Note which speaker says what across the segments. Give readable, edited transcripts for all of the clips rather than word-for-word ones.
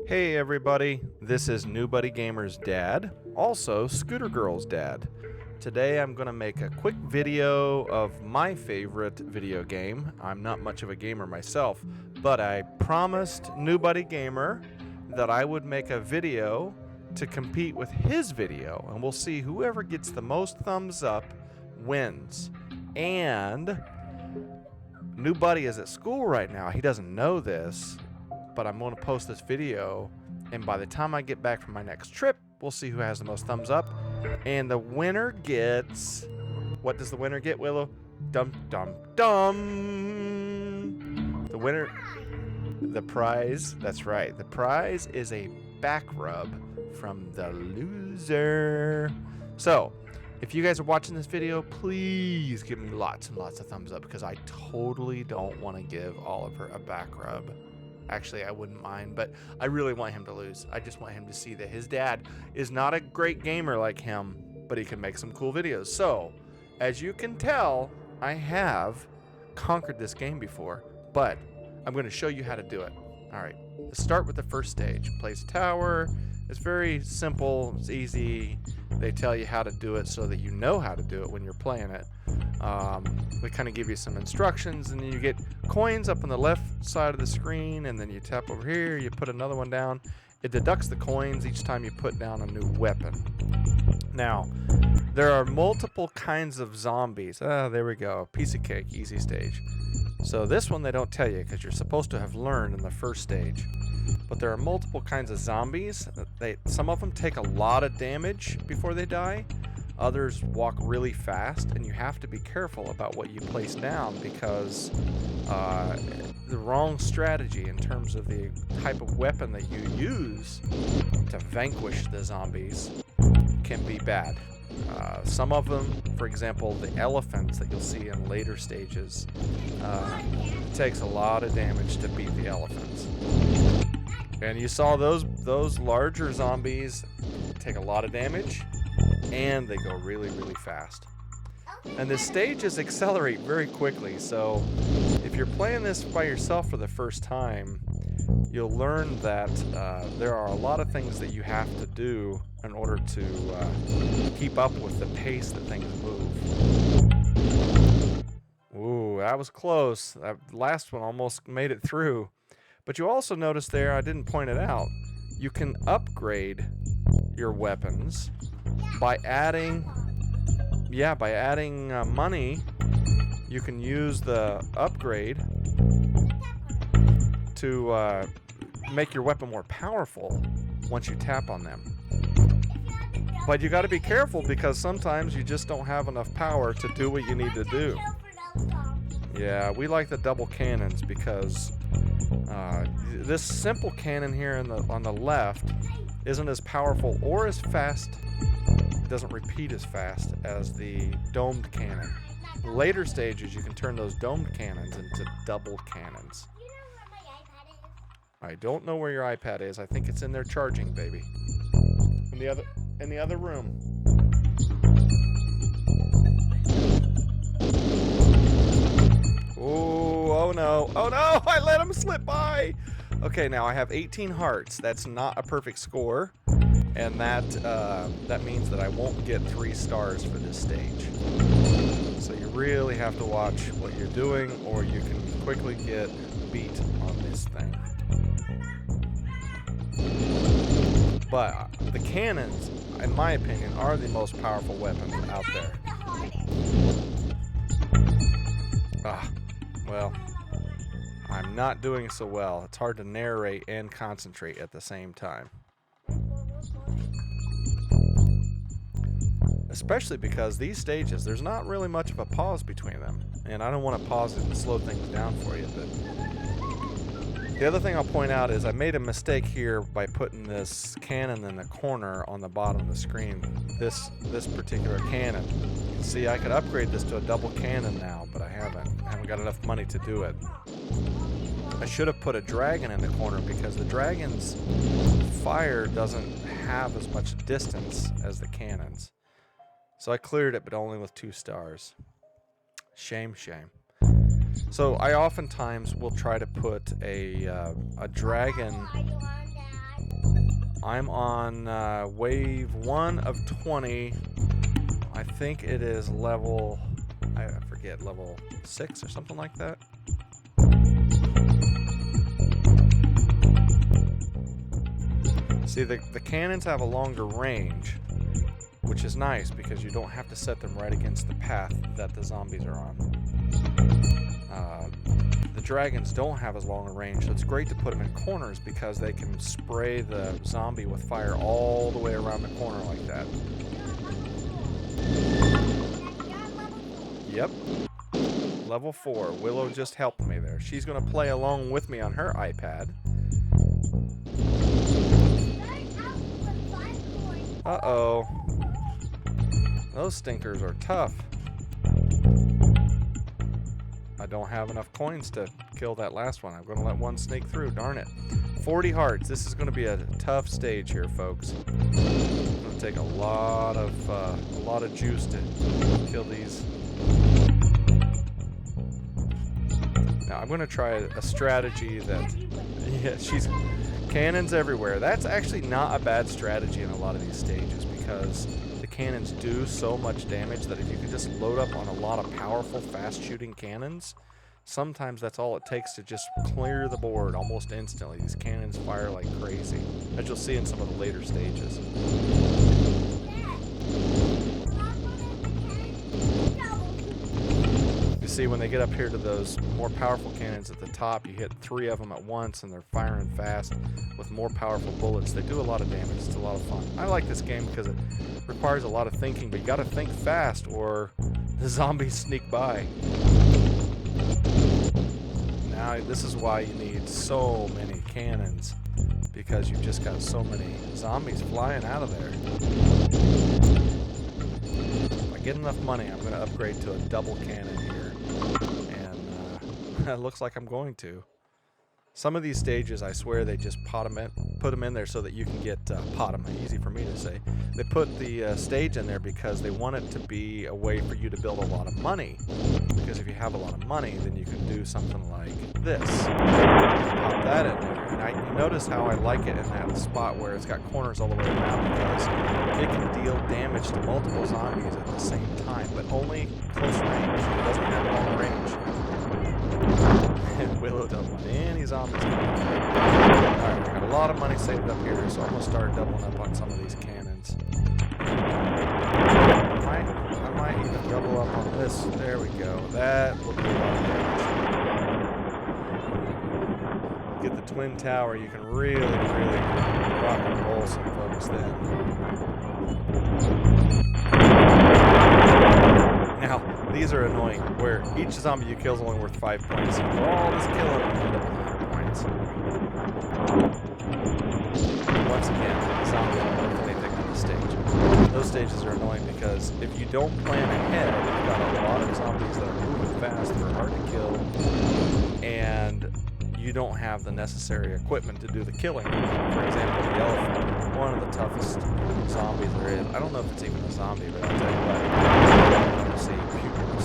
Speaker 1: Hey everybody, this is New Buddy Gamer's dad, also Scooter Girl's dad. Today I'm going to make a quick video of my favorite video game. I'm not much of a gamer myself, but I promised New Buddy Gamer that I would make a video to compete with his video, and we'll see whoever gets the most thumbs up wins. And New Buddy is at school right now. He doesn't know this, but I'm going to post this video, and by the time I get back from my next trip, we'll see who has the most thumbs up, and the winner gets... What does the winner get, Willow? Dum dum dum! The winner... The prize, that's right, the prize is a back rub from the loser. So, if you guys are watching this video, please give me lots and lots of thumbs up, because I totally don't want to give Oliver a back rub. Actually, I wouldn't mind, but I really want him to lose. I just want him to see that his dad is not a great gamer like him, but he can make some cool videos. So, as you can tell, I have conquered this game before, but I'm going to show you how to do it. All right, let's start with the first stage. Place tower. It's very simple. It's easy. They tell you how to do it so that you know how to do it when you're playing it. They kind of give you some instructions, and then you get coins up on the left side of the screen, and then you tap over here, you put another one down. It deducts the coins each time you put down a new weapon. Now, there are multiple kinds of zombies. There we go. Piece of cake, easy stage. So this one they don't tell you because you're supposed to have learned in the first stage. But there are multiple kinds of zombies. Some of them take a lot of damage before they die. Others walk really fast, and you have to be careful about what you place down, because the wrong strategy in terms of the type of weapon that you use to vanquish the zombies can be bad. Some of them, for example, the elephants that you'll see in later stages, takes a lot of damage to beat the elephants. And you saw those larger zombies take a lot of damage, and they go really, really fast. And the stages accelerate very quickly, so if you're playing this by yourself for the first time, you'll learn that there are a lot of things that you have to do in order to keep up with the pace that things move. Ooh, that was close. That last one almost made it through. But you also notice there, I didn't point it out, you can upgrade your weapons by adding money. You can use the upgrade to make your weapon more powerful once you tap on them. But you got to be careful, because sometimes you just don't have enough power to do what you need to do. Yeah, we like the double cannons because this simple cannon here on the left isn't as powerful or as fast. It doesn't repeat as fast as the domed cannon. Later stages, you can turn those domed cannons into double cannons. I don't know where your iPad is. I think it's in there charging, baby. In the other room. Oh no. Oh no, I let him slip by. Okay, now I have 18 hearts. That's not a perfect score, and that means that I won't get 3 stars for this stage. So you really have to watch what you're doing, or you can quickly get beat on this thing. But the cannons, in my opinion, are the most powerful weapons out there. Well, I'm not doing so well. It's hard to narrate and concentrate at the same time. Especially because these stages, there's not really much of a pause between them. And I don't want to pause it and slow things down for you, but the other thing I'll point out is I made a mistake here by putting this cannon in the corner on the bottom of the screen. This particular cannon. You can see I could upgrade this to a double cannon now, but I haven't. I haven't got enough money to do it. I should have put a dragon in the corner, because the dragon's fire doesn't have as much distance as the cannons. So I cleared it, but only with 2 stars. Shame, shame. So I oftentimes will try to put a dragon I'm on wave 1 of 20. I think it is level, I forget, level 6 or something like that. See, the cannons have a longer range, which is nice because you don't have to set them right against the path that the zombies are on. The dragons don't have as long a range, so it's great to put them in corners because they can spray the zombie with fire all the way around the corner like that. Yep. Level 4. Willow just helped me there. She's going to play along with me on her iPad. Uh-oh. Those stinkers are tough. I don't have enough coins to kill that last one. I'm going to let one sneak through. Darn it. 40 hearts. This is going to be a tough stage here, folks. It's going to take a lot of juice to kill these. Now I'm going to try a strategy that, yeah, she's cannons everywhere. That's actually not a bad strategy in a lot of these stages because the cannons do so much damage that if you can just load up on a lot of powerful, fast-shooting cannons, sometimes that's all it takes to just clear the board almost instantly. These cannons fire like crazy, as you'll see in some of the later stages. You see, when they get up here to those more powerful cannons at the top, you hit 3 of them at once, and they're firing fast with more powerful bullets. They do a lot of damage. It's a lot of fun. I like this game because it requires a lot of thinking, but you got to think fast or the zombies sneak by. Now, this is why you need so many cannons, because you've just got so many zombies flying out of there. If I get enough money, I'm going to upgrade to a double cannon here, and it looks like I'm going to. Some of these stages, I swear, they just put them in there so that you can get pot them. Easy for me to say. They put the stage in there because they want it to be a way for you to build a lot of money. Because if you have a lot of money, then you can do something like this. Pop that in there. And you notice how I like it in that spot where it's got corners all the way around because it can deal damage to multiple zombies at the same time, but only close range. It doesn't have long range. And Willow doesn't want any zombies. Alright, we got a lot of money saved up here, so I'm going to start doubling up on some of these cannons. I might even double up on this. There we go. That will do a lot of damage. Get the twin tower, you can really rock and roll some folks then. Now, these are annoying, where each zombie you kill is only worth 5 points. You do all this killing and end up with 100 points. Once again, the zombies aren't worth anything on the stage. Those stages are annoying because if you don't plan ahead, you've got a lot of zombies that are moving fast, that are hard to kill, and you don't have the necessary equipment to do the killing. For example, the elephant, one of the toughest zombies there is. I don't know if it's even a zombie, but I'll tell you what. Let's see,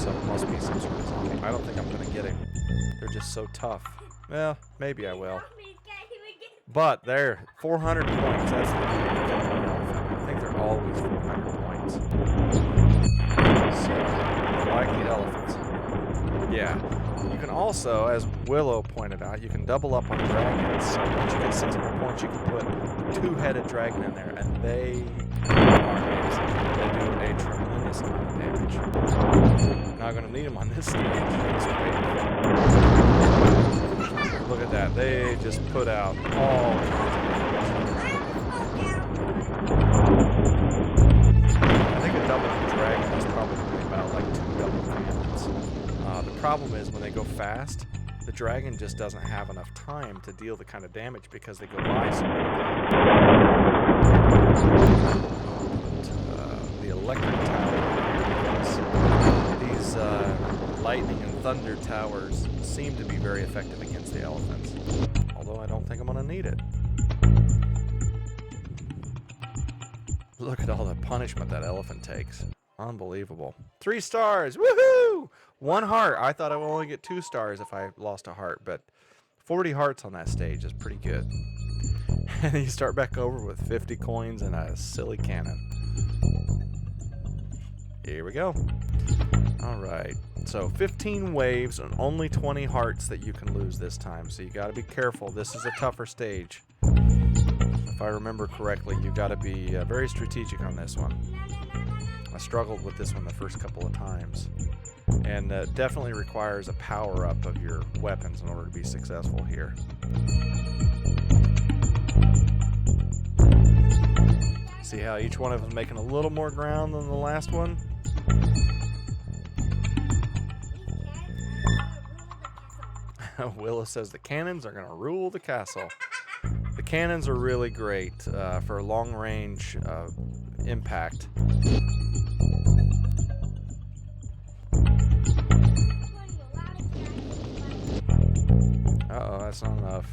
Speaker 1: so it must be some sort of zombie. I don't think I'm going to get him. They're just so tough. Well, maybe I will. But there, 400 points. That's the key to killing an elephant. I think they're always 400 points. So, I like the elephants. Yeah. You can also, as Willow pointed out, you can double up on dragons. So once you get 600 points, you can put a 2-headed dragon in there, and they are amazing. They do a tremendous amount of damage. Not going to need them on this stage. Look at that. They just put out all kinds of damage. I think a double dragon is probably about like 2 double cannons. The problem is when they go fast, the dragon just doesn't have enough time to deal the kind of damage because they go by so quickly. The electric tower, these lightning and thunder towers seem to be very effective against the elephants, although I don't think I'm going to need it. Look at all the punishment that elephant takes. Unbelievable. 3 stars. Woohoo! 1 heart. I thought I would only get 2 stars if I lost a heart, but 40 hearts on that stage is pretty good. And you start back over with 50 coins and a silly cannon. Here we go. All right. So 15 waves and only 20 hearts that you can lose this time. So you got to be careful. This is a tougher stage. If I remember correctly, you got to be very strategic on this one. I struggled with this one the first couple of times. And definitely requires a power-up of your weapons in order to be successful here. See how each one of them is making a little more ground than the last one? Willow says the cannons are going to rule the castle. The cannons are really great for long-range impact. Uh-oh, that's not enough.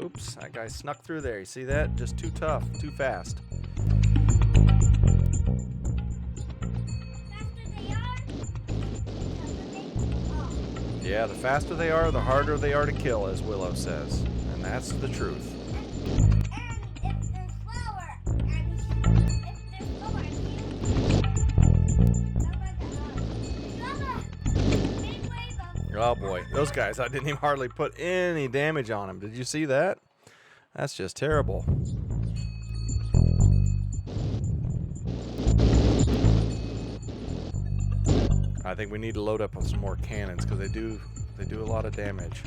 Speaker 1: Oops, that guy snuck through there. You see that? Just too tough, too fast. Yeah, the faster they are, the harder they are to kill, as Willow says. And that's the truth. Oh boy, those guys, I didn't even hardly put any damage on them. Did you see that? That's just terrible. I think we need to load up on some more cannons because they do a lot of damage.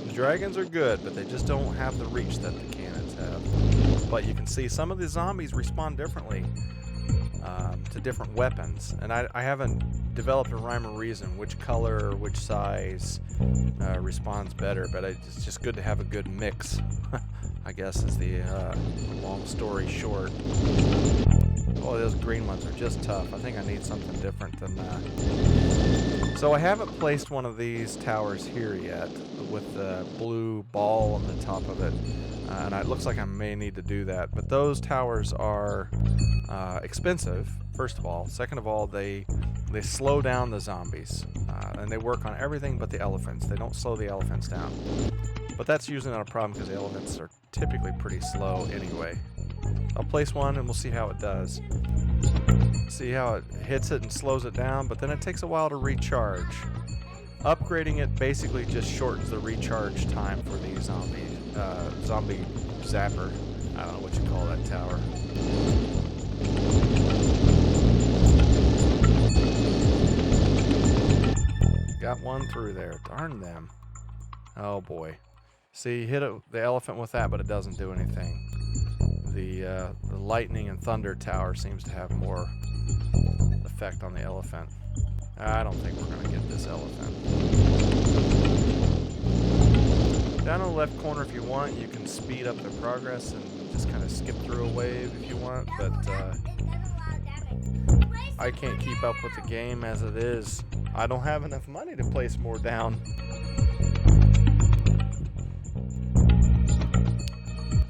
Speaker 1: The dragons are good, but they just don't have the reach that the cannons have. But you can see some of the zombies respond differently to different weapons, and I haven't developed a rhyme or reason which color or which size responds better, but it's just good to have a good mix. I guess is the long story short. Oh, those green ones are just tough. I think I need something different than that. So I haven't placed one of these towers here yet with the blue ball on the top of it. And it looks like I may need to do that. But those towers are expensive, first of all. Second of all, they slow down the zombies. And they work on everything but the elephants. They don't slow the elephants down. But that's usually not a problem because the elephants are typically pretty slow anyway. I'll place one and we'll see how it does. See how it hits it and slows it down, but then it takes a while to recharge. Upgrading it basically just shortens the recharge time for the zombie zapper. I don't know what you call that tower. Got one through there. Darn them. Oh boy. See, hit the elephant with that, but it doesn't do anything. The lightning and thunder tower seems to have more effect on the elephant. I don't think we're going to get this elephant. Down in the left corner, if you want, you can speed up the progress and just kind of skip through a wave if you want, but I can't keep up with the game as it is. I don't have enough money to place more down.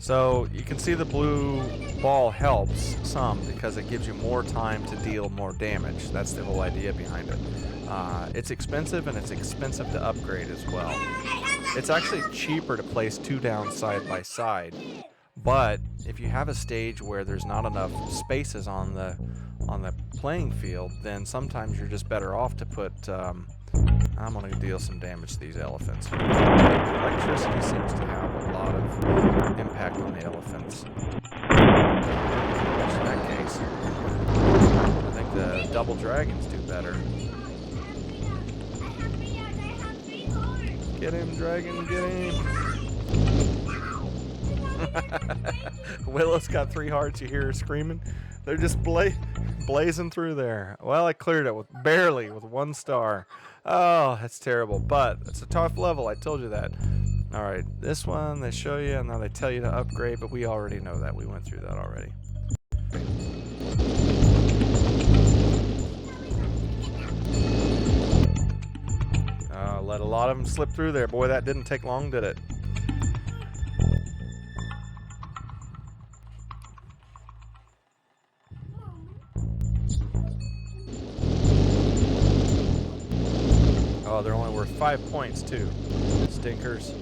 Speaker 1: So you can see the blue ball helps some because it gives you more time to deal more damage. That's the whole idea behind it. It's expensive, and it's expensive to upgrade as well. It's actually cheaper to place two down side by side, but if you have a stage where there's not enough spaces on the playing field, then sometimes you're just better off to put I'm going to deal some damage to these elephants. Electricity seems to have a lot of impact on the elephants. In that case, I think the double dragons do better. Get him, dragon, get him! Willow's got 3 hearts, you hear her screaming. They're just blazing through there. Well, I cleared it barely with 1 star. Oh, that's terrible, but it's a tough level. I told you that. All right, this one they show you, and now they tell you to upgrade, but we already know that. We went through that already. Let a lot of them slip through there. Boy, that didn't take long, did it? worth 5 points too. Stinkers.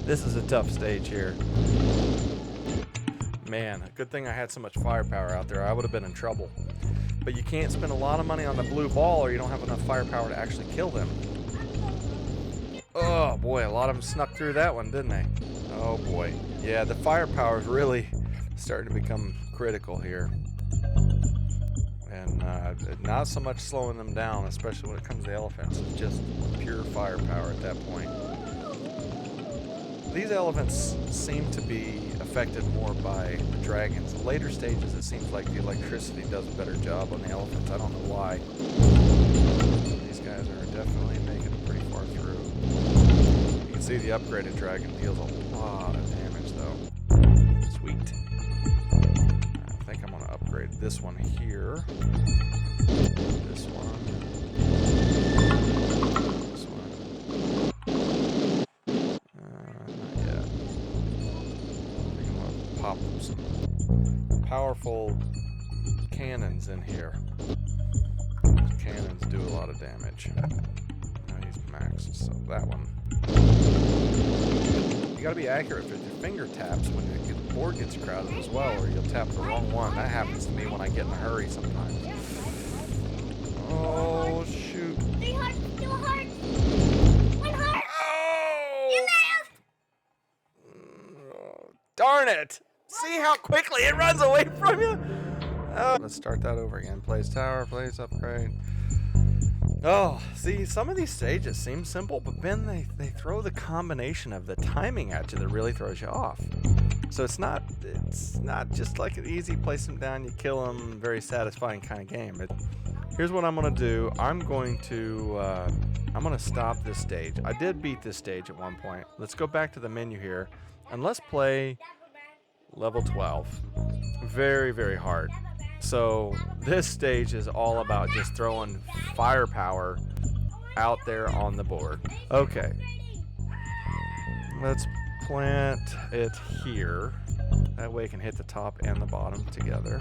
Speaker 1: This is a tough stage here. Man, good thing I had so much firepower out there. I would have been in trouble. But you can't spend a lot of money on the blue ball or you don't have enough firepower to actually kill them. Oh boy, a lot of them snuck through that one, didn't they? Oh boy. Yeah, the firepower is really starting to become critical here. And not so much slowing them down, especially when it comes to elephants. It's just pure firepower at that point. These elephants seem to be affected more by the dragons. In later stages, it seems like the electricity does a better job on the elephants. I don't know why. These guys are definitely making it pretty far through. You can see the upgraded dragon deals a lot of damage, though. Sweet. I think I'm going to upgrade this one here. This one. This one. Not yet. I think I'm going to pop some powerful cannons in here. Cannons do a lot of damage. He's maxed, so that one. You gotta be accurate with your finger taps when the board gets crowded as well, or you'll tap the wrong one. That happens to me when I get in a hurry sometimes. Oh, shoot.
Speaker 2: 3 hearts, 2 hearts, 1 heart.
Speaker 1: Oh! Darn it! See how quickly it runs away from you? Let's start that over again. Place tower, place upgrade. Oh, see, some of these stages seem simple, but then they throw the combination of the timing at you that really throws you off. So it's not just like an easy place them down, you kill them, very satisfying kind of game. Here's what I'm gonna do. I'm gonna stop this stage. I did beat this stage at one point. Let's go back to the menu here and let's play level 12. Very, very hard. So this stage is all about just throwing firepower out there on the board. Okay. Let's plant it here. That way it can hit the top and the bottom together.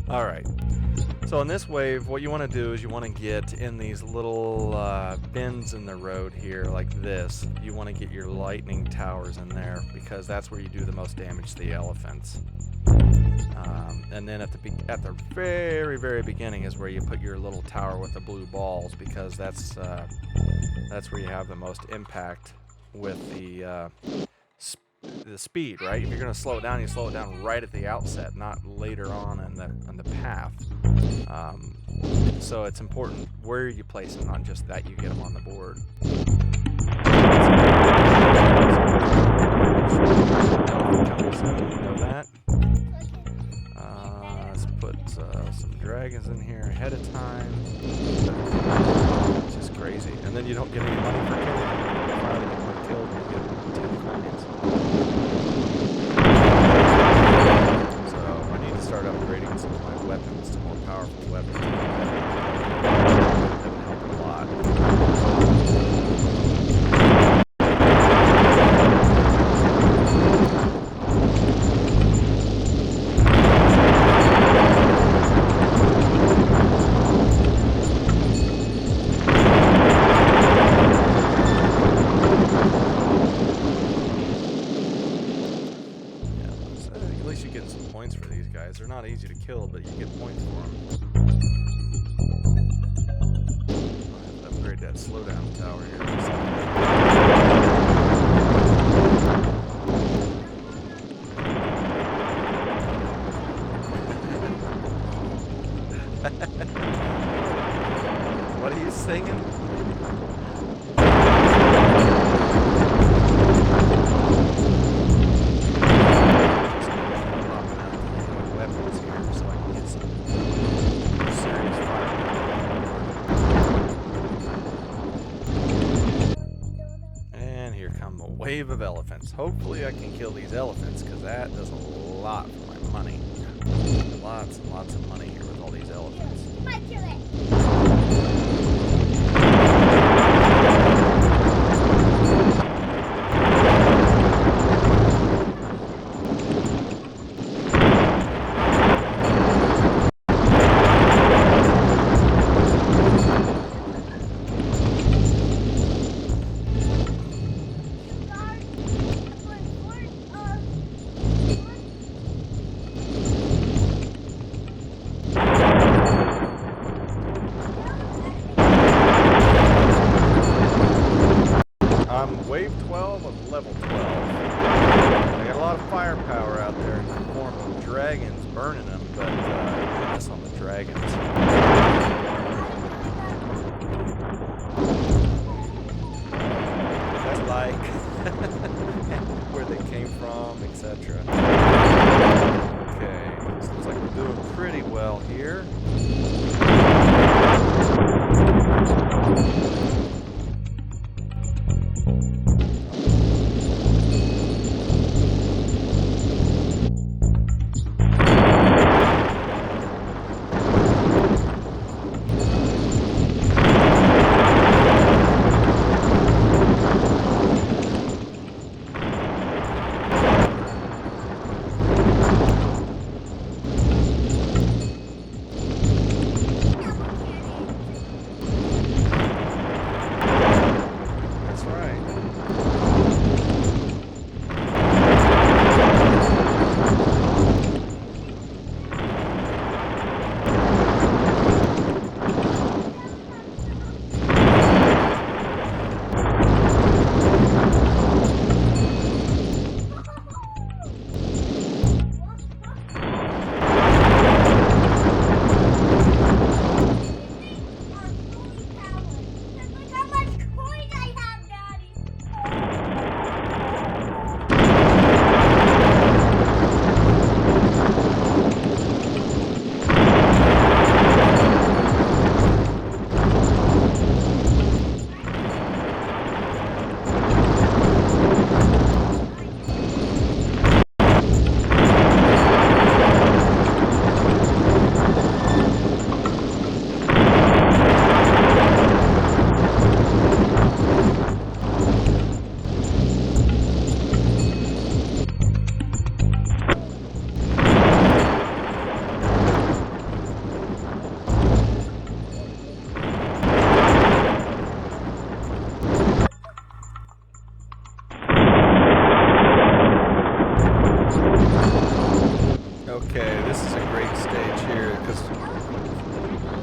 Speaker 1: All right. So in this wave, what you want to do is you want to get in these little bends in the road here like this. You want to get your lightning towers in there because that's where you do the most damage to the elephants. And then at the very, very beginning is where you put your little tower with the blue balls because that's where you have the most impact with the speed, right? If you're going to slow it down, you slow it down right at the outset, not later on in the path. So it's important where you place them, not just that you get them on the board. You know that. Let's put some dragons in here ahead of time. It's just crazy. And then you don't get any money for killing them. If I get one killed, you get 10 coins. So I need to start upgrading some of my weapons to more powerful weapons. That would help a lot. They're not easy to kill, but you get points for them. I have to upgrade that slowdown tower here. What are you singing? Wave of elephants. Hopefully I can kill these elephants because that does a lot for my money. Lots and lots of money here with all these elephants.
Speaker 2: Might kill it.
Speaker 1: 12 of level 12. I got a lot of firepower out there in the form of dragons burning them, but that's on the dragons. That's like where they came from, etc. Okay, so looks like we're doing pretty well here.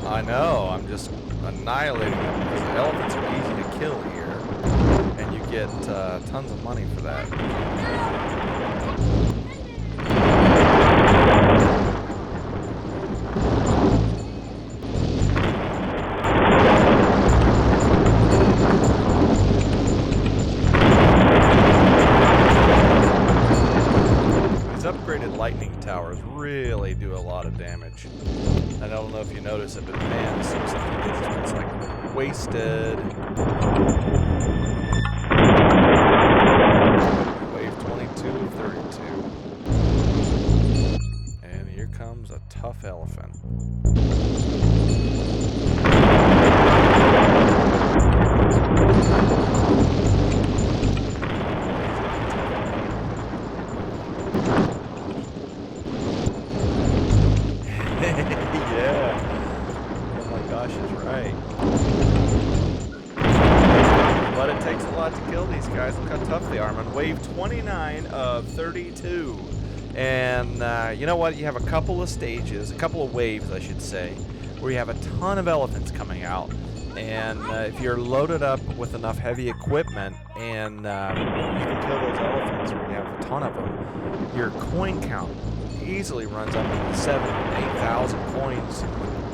Speaker 1: I know, I'm just annihilating them because the elephants are easy to kill here, and you get tons of money for that. Upgraded lightning towers really do a lot of damage. I don't know if you notice it, but man, as soon as something gets to it, it's like wasted. Wave 22 of 32. And here comes a tough elephant. Yeah. Oh my gosh, is right. But it takes a lot to kill these guys. Look how tough they are. I'm on wave 29 of 32. And you know what? You have a couple of stages, a couple of waves, I should say, where you have a ton of elephants coming out. And if you're loaded up with enough heavy equipment and you can kill those elephants where you have a ton of them, your coin count easily runs up to 7,000 and 8,000 coins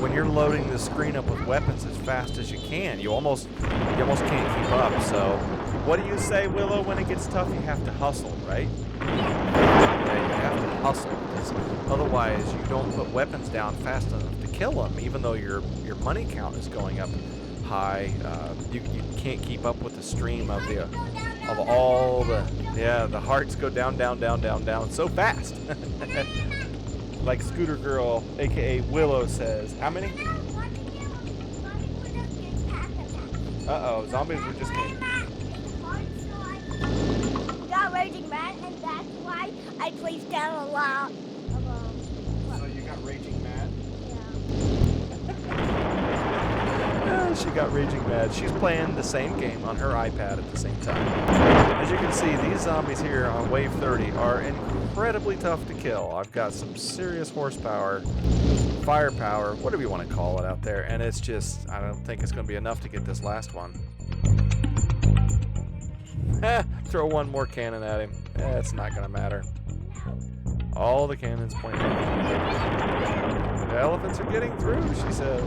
Speaker 1: when you're loading the screen up with weapons as fast as you can. You almost can't keep up. So what do you say, Willow? When it gets tough, you have to hustle, right? Yeah, you have to hustle, because otherwise you don't put weapons down fast enough to kill them. Even though your money count is going up high, you can't keep up with the stream of all the hearts go down so fast. Like Scooter Girl, aka Willow, says, how many? Uh-oh, zombies were just getting...
Speaker 2: Got Raging Mad, and that's why I placed down a lot of
Speaker 1: So you got Raging Mad?
Speaker 2: Yeah.
Speaker 1: She got Raging Mad. She's playing the same game on her iPad at the same time. As you can see, these zombies here on wave 30 are incredibly tough to kill. I've got some serious horsepower, firepower, whatever you want to call it out there, and it's just, I don't think it's going to be enough to get this last one. Throw one more cannon at him. It's not gonna matter. All the cannons point out. The elephants are getting through, she says.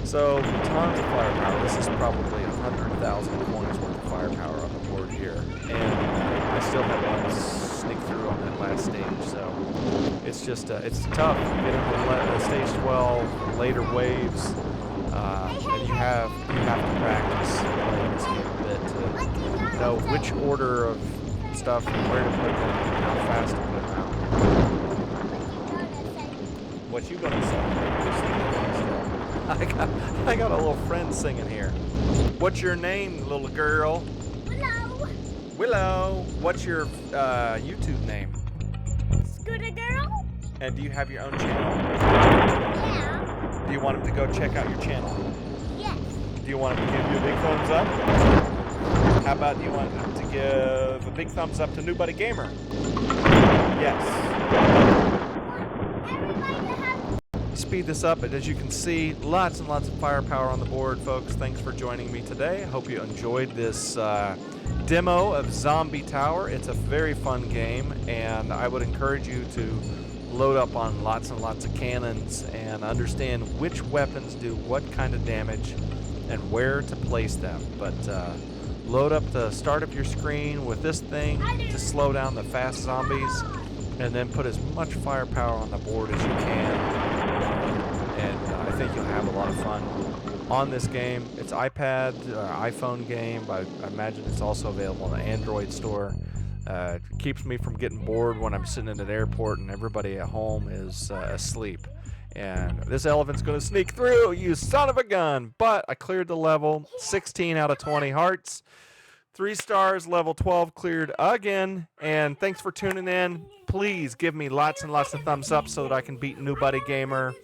Speaker 1: So, tons of firepower. This is probably 100,000 coins worth of firepower on the board here. And I still have one sneak through on that last stage, so it's just, it's tough. Getting to stage 12, later waves, and you have to practice playing this game a bit to know which order of stuff and where to put them and how fast to put them out. What you gonna say? I got a little friend singing here. What's your name, little girl?
Speaker 2: Willow.
Speaker 1: Willow. What's your YouTube name?
Speaker 2: Scooter girl.
Speaker 1: And do you have your own channel?
Speaker 2: Yeah.
Speaker 1: Do you want him to go check out your channel?
Speaker 2: Yes.
Speaker 1: Do you want him to give you a big thumbs up? How about you want him to give a big thumbs up to Nobody Gamer? Yes. Speed this up, and as you can see, lots and lots of firepower on the board, folks. Thanks for joining me today. I hope you enjoyed this demo of Zombie Tower. It's a very fun game, and I would encourage you to load up on lots and lots of cannons and understand which weapons do what kind of damage and where to place them. But load up the start of your screen with this thing to slow down the fast zombies, and then put as much firepower on the board as you can. And I think you'll have a lot of fun on this game. It's iPad, iPhone game, but I imagine it's also available in the Android store. It keeps me from getting bored when I'm sitting in an airport and everybody at home is asleep. And this elephant's going to sneak through, you son of a gun! But I cleared the level, 16 out of 20 hearts. 3 stars, level 12 cleared again. And thanks for tuning in. Please give me lots and lots of thumbs up so that I can beat Nobody Gamer.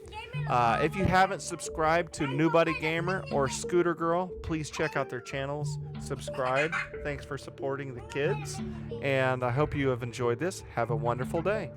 Speaker 1: If you haven't subscribed to Nobody Gamer or Scooter Girl, please check out their channels. Subscribe. Thanks for supporting the kids. And I hope you have enjoyed this. Have a wonderful day.